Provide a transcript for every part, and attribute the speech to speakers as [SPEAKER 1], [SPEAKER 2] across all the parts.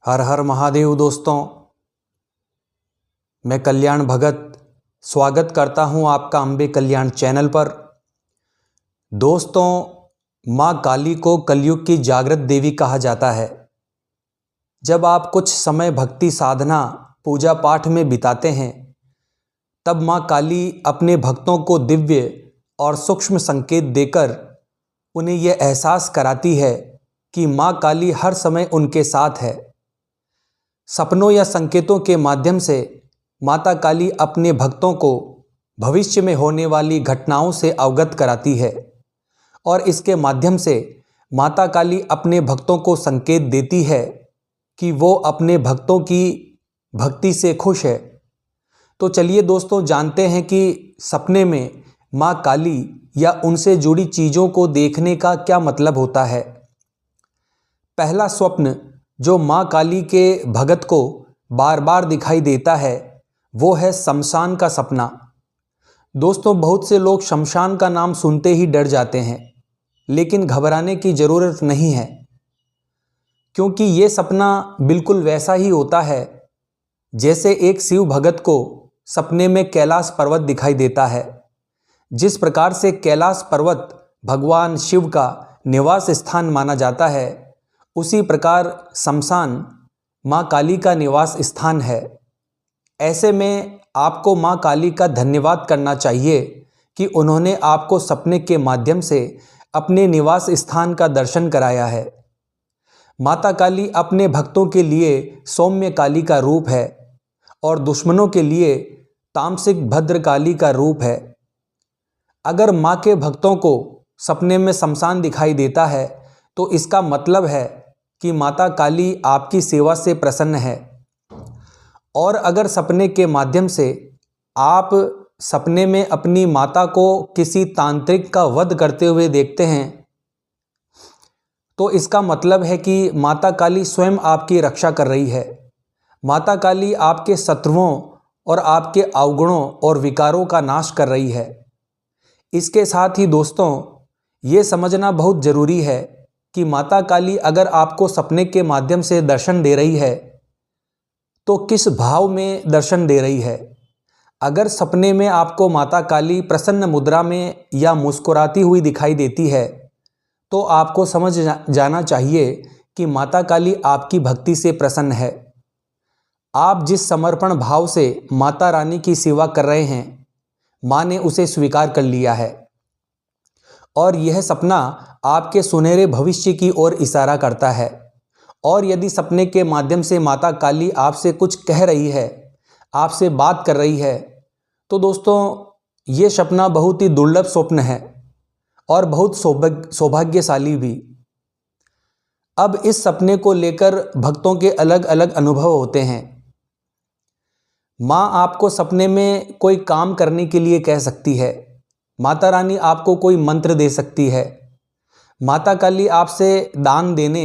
[SPEAKER 1] हर हर महादेव दोस्तों, मैं कल्याण भगत स्वागत करता हूं आपका अंबे कल्याण चैनल पर। दोस्तों, माँ काली को कलयुग की जागृत देवी कहा जाता है। जब आप कुछ समय भक्ति साधना पूजा पाठ में बिताते हैं, तब माँ काली अपने भक्तों को दिव्य और सूक्ष्म संकेत देकर उन्हें यह एहसास कराती है कि माँ काली हर समय उनके साथ है। सपनों या संकेतों के माध्यम से माता काली अपने भक्तों को भविष्य में होने वाली घटनाओं से अवगत कराती है और इसके माध्यम से माता काली अपने भक्तों को संकेत देती है कि वो अपने भक्तों की भक्ति से खुश है। तो चलिए दोस्तों, जानते हैं कि सपने में माँ काली या उनसे जुड़ी चीज़ों को देखने का क्या मतलब होता है। पहला स्वप्न जो माँ काली के भगत को बार बार दिखाई देता है वो है शमशान का सपना। दोस्तों, बहुत से लोग शमशान का नाम सुनते ही डर जाते हैं, लेकिन घबराने की ज़रूरत नहीं है, क्योंकि ये सपना बिल्कुल वैसा ही होता है जैसे एक शिव भगत को सपने में कैलाश पर्वत दिखाई देता है। जिस प्रकार से कैलाश पर्वत भगवान शिव का निवास स्थान माना जाता है, उसी प्रकार शमशान माँ काली का निवास स्थान है। ऐसे में आपको माँ काली का धन्यवाद करना चाहिए कि उन्होंने आपको सपने के माध्यम से अपने निवास स्थान का दर्शन कराया है। माता काली अपने भक्तों के लिए सौम्य काली का रूप है और दुश्मनों के लिए तामसिक भद्रकाली का रूप है। अगर माँ के भक्तों को सपने में शमशान दिखाई देता है तो इसका मतलब है कि माता काली आपकी सेवा से प्रसन्न है। और अगर सपने के माध्यम से आप सपने में अपनी माता को किसी तांत्रिक का वध करते हुए देखते हैं, तो इसका मतलब है कि माता काली स्वयं आपकी रक्षा कर रही है। माता काली आपके शत्रुओं और आपके अवगुणों और विकारों का नाश कर रही है। इसके साथ ही दोस्तों, ये समझना बहुत ज़रूरी है कि माता काली अगर आपको सपने के माध्यम से दर्शन दे रही है तो किस भाव में दर्शन दे रही है। अगर सपने में आपको माता काली प्रसन्न मुद्रा में या मुस्कुराती हुई दिखाई देती है तो आपको समझ जाना चाहिए कि माता काली आपकी भक्ति से प्रसन्न है। आप जिस समर्पण भाव से माता रानी की सेवा कर रहे हैं, माँ ने उसे स्वीकार कर लिया है और यह सपना आपके सुनहरे भविष्य की ओर इशारा करता है। और यदि सपने के माध्यम से माता काली आपसे कुछ कह रही है, आपसे बात कर रही है, तो दोस्तों ये सपना बहुत ही दुर्लभ स्वप्न है और बहुत सौभाग्यशाली भी। अब इस सपने को लेकर भक्तों के अलग अलग अनुभव होते हैं। माँ आपको सपने में कोई काम करने के लिए कह सकती है, माता रानी आपको कोई मंत्र दे सकती है, माता काली आपसे दान देने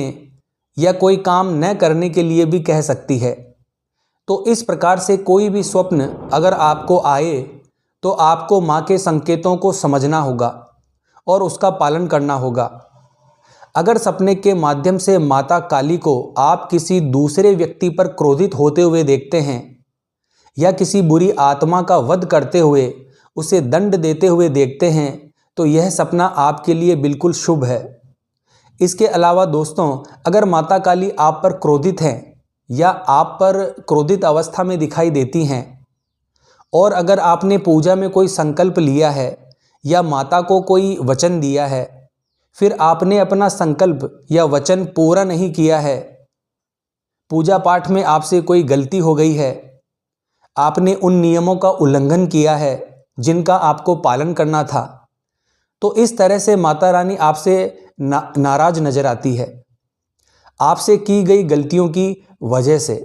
[SPEAKER 1] या कोई काम न करने के लिए भी कह सकती है। तो इस प्रकार से कोई भी स्वप्न अगर आपको आए तो आपको माँ के संकेतों को समझना होगा और उसका पालन करना होगा। अगर सपने के माध्यम से माता काली को आप किसी दूसरे व्यक्ति पर क्रोधित होते हुए देखते हैं या किसी बुरी आत्मा का वध करते हुए उसे दंड देते हुए देखते हैं, तो यह सपना आपके लिए बिल्कुल शुभ है। इसके अलावा दोस्तों, अगर माता काली आप पर क्रोधित हैं या आप पर क्रोधित अवस्था में दिखाई देती हैं और अगर आपने पूजा में कोई संकल्प लिया है या माता को कोई वचन दिया है, फिर आपने अपना संकल्प या वचन पूरा नहीं किया है, पूजा पाठ में आपसे कोई गलती हो गई है, आपने उन नियमों का उल्लंघन किया है जिनका आपको पालन करना था, तो इस तरह से माता रानी आपसे नाराज नजर आती है, आपसे की गई गलतियों की वजह से,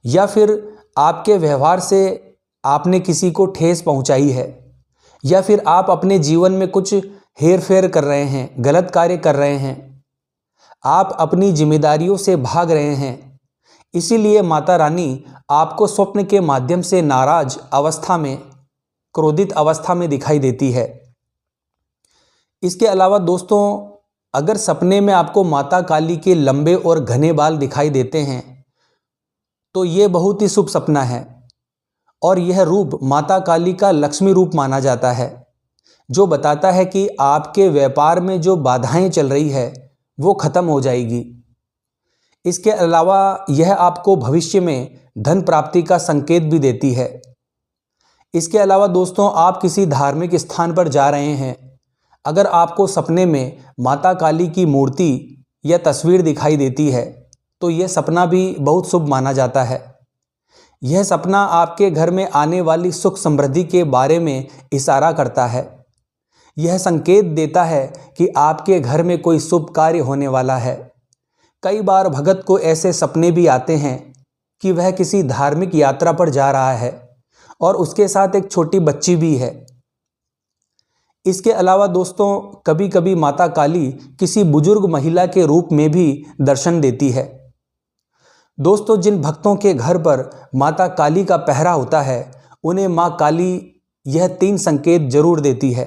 [SPEAKER 1] या फिर आपके व्यवहार से आपने किसी को ठेस पहुंचाई है, या फिर आप अपने जीवन में कुछ हेर फेर कर रहे हैं, गलत कार्य कर रहे हैं, आप अपनी जिम्मेदारियों से भाग रहे हैं। इसीलिए माता रानी आपको स्वप्न के माध्यम से नाराज अवस्था में, क्रोधित अवस्था में दिखाई देती है। इसके अलावा दोस्तों, अगर सपने में आपको माता काली के लंबे और घने बाल दिखाई देते हैं तो ये बहुत ही शुभ सपना है और यह रूप माता काली का लक्ष्मी रूप माना जाता है, जो बताता है कि आपके व्यापार में जो बाधाएं चल रही है वो खत्म हो जाएगी। इसके अलावा यह आपको भविष्य में धन प्राप्ति का संकेत भी देती है। इसके अलावा दोस्तों, आप किसी धार्मिक स्थान पर जा रहे हैं, अगर आपको सपने में माता काली की मूर्ति या तस्वीर दिखाई देती है तो यह सपना भी बहुत शुभ माना जाता है। यह सपना आपके घर में आने वाली सुख समृद्धि के बारे में इशारा करता है। यह संकेत देता है कि आपके घर में कोई शुभ कार्य होने वाला है। कई बार भगत को ऐसे सपने भी आते हैं कि वह किसी धार्मिक यात्रा पर जा रहा है और उसके साथ एक छोटी बच्ची भी है। इसके अलावा दोस्तों, कभी कभी माता काली किसी बुजुर्ग महिला के रूप में भी दर्शन देती है। दोस्तों, जिन भक्तों के घर पर माता काली का पहरा होता है उन्हें मां काली यह 3 संकेत जरूर देती है।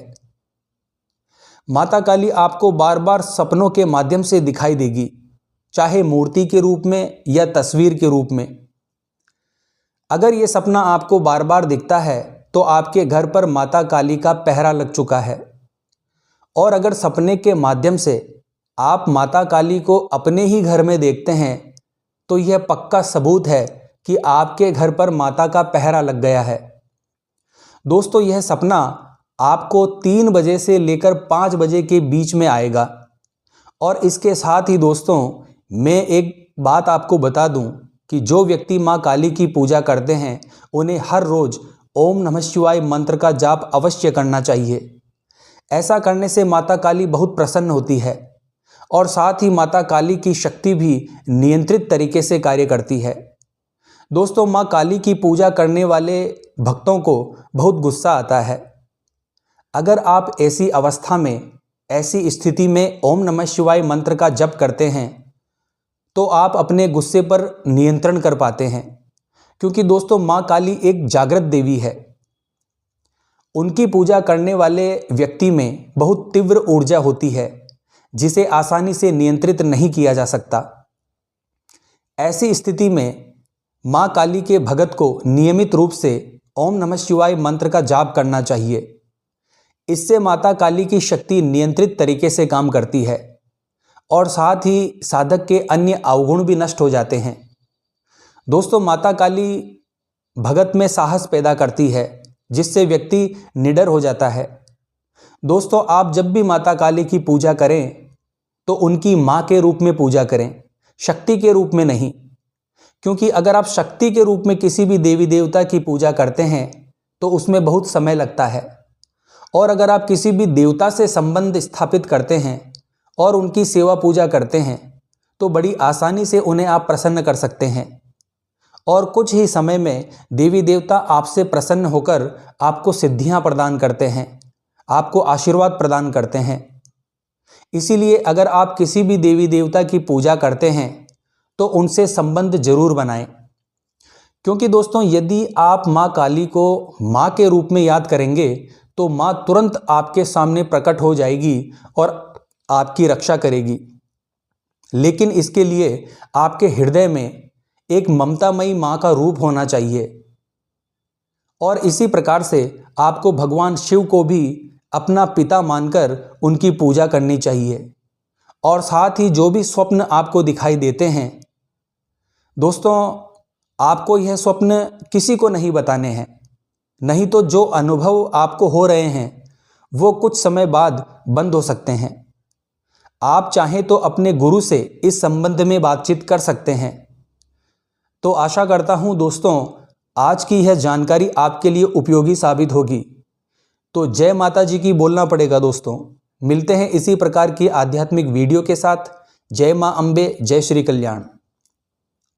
[SPEAKER 1] माता काली आपको बार बार सपनों के माध्यम से दिखाई देगी, चाहे मूर्ति के रूप में या तस्वीर के रूप में। अगर यह सपना आपको बार बार दिखता है तो आपके घर पर माता काली का पहरा लग चुका है। और अगर सपने के माध्यम से आप माता काली को अपने ही घर में देखते हैं तो यह पक्का सबूत है कि आपके घर पर माता का पहरा लग गया है। दोस्तों, यह सपना आपको 3 बजे से लेकर 5 बजे के बीच में आएगा। और इसके साथ ही दोस्तों, मैं एक बात आपको बता दूं कि जो व्यक्ति मां काली की पूजा करते हैं उन्हें हर रोज ओम नमः शिवाय मंत्र का जाप अवश्य करना चाहिए। ऐसा करने से माता काली बहुत प्रसन्न होती है और साथ ही माता काली की शक्ति भी नियंत्रित तरीके से कार्य करती है। दोस्तों, मां काली की पूजा करने वाले भक्तों को बहुत गुस्सा आता है। अगर आप ऐसी अवस्था में, ऐसी स्थिति में ओम नमः शिवाय मंत्र का जप करते हैं तो आप अपने गुस्से पर नियंत्रण कर पाते हैं, क्योंकि दोस्तों मां काली एक जागृत देवी है। उनकी पूजा करने वाले व्यक्ति में बहुत तीव्र ऊर्जा होती है जिसे आसानी से नियंत्रित नहीं किया जा सकता। ऐसी स्थिति में मां काली के भगत को नियमित रूप से ओम नमः शिवाय मंत्र का जाप करना चाहिए। इससे माता काली की शक्ति नियंत्रित तरीके से काम करती है और साथ ही साधक के अन्य अवगुण भी नष्ट हो जाते हैं। दोस्तों, माता काली भगत में साहस पैदा करती है जिससे व्यक्ति निडर हो जाता है। दोस्तों, आप जब भी माता काली की पूजा करें तो उनकी मां के रूप में पूजा करें, शक्ति के रूप में नहीं। क्योंकि अगर आप शक्ति के रूप में किसी भी देवी देवता की पूजा करते हैं तो उसमें बहुत समय लगता है। और अगर आप किसी भी देवता से संबंध स्थापित करते हैं और उनकी सेवा पूजा करते हैं तो बड़ी आसानी से उन्हें आप प्रसन्न कर सकते हैं और कुछ ही समय में देवी देवता आपसे प्रसन्न होकर आपको सिद्धियां प्रदान करते हैं, आपको आशीर्वाद प्रदान करते हैं। इसीलिए अगर आप किसी भी देवी देवता की पूजा करते हैं तो उनसे संबंध जरूर बनाएं। क्योंकि दोस्तों, यदि आप मां काली को मां के रूप में याद करेंगे तो मां तुरंत आपके सामने प्रकट हो जाएगी और आपकी रक्षा करेगी। लेकिन इसके लिए आपके हृदय में एक ममतामयी मां का रूप होना चाहिए। और इसी प्रकार से आपको भगवान शिव को भी अपना पिता मानकर उनकी पूजा करनी चाहिए। और साथ ही जो भी स्वप्न आपको दिखाई देते हैं दोस्तों, आपको यह स्वप्न किसी को नहीं बताने हैं, नहीं तो जो अनुभव आपको हो रहे हैं वो कुछ समय बाद बंद हो सकते हैं। आप चाहें तो अपने गुरु से इस संबंध में बातचीत कर सकते हैं। तो आशा करता हूं दोस्तों, आज की यह जानकारी आपके लिए उपयोगी साबित होगी। तो जय माता जी की बोलना पड़ेगा दोस्तों। मिलते हैं इसी प्रकार की आध्यात्मिक वीडियो के साथ। जय मां अम्बे, जय श्री कल्याण।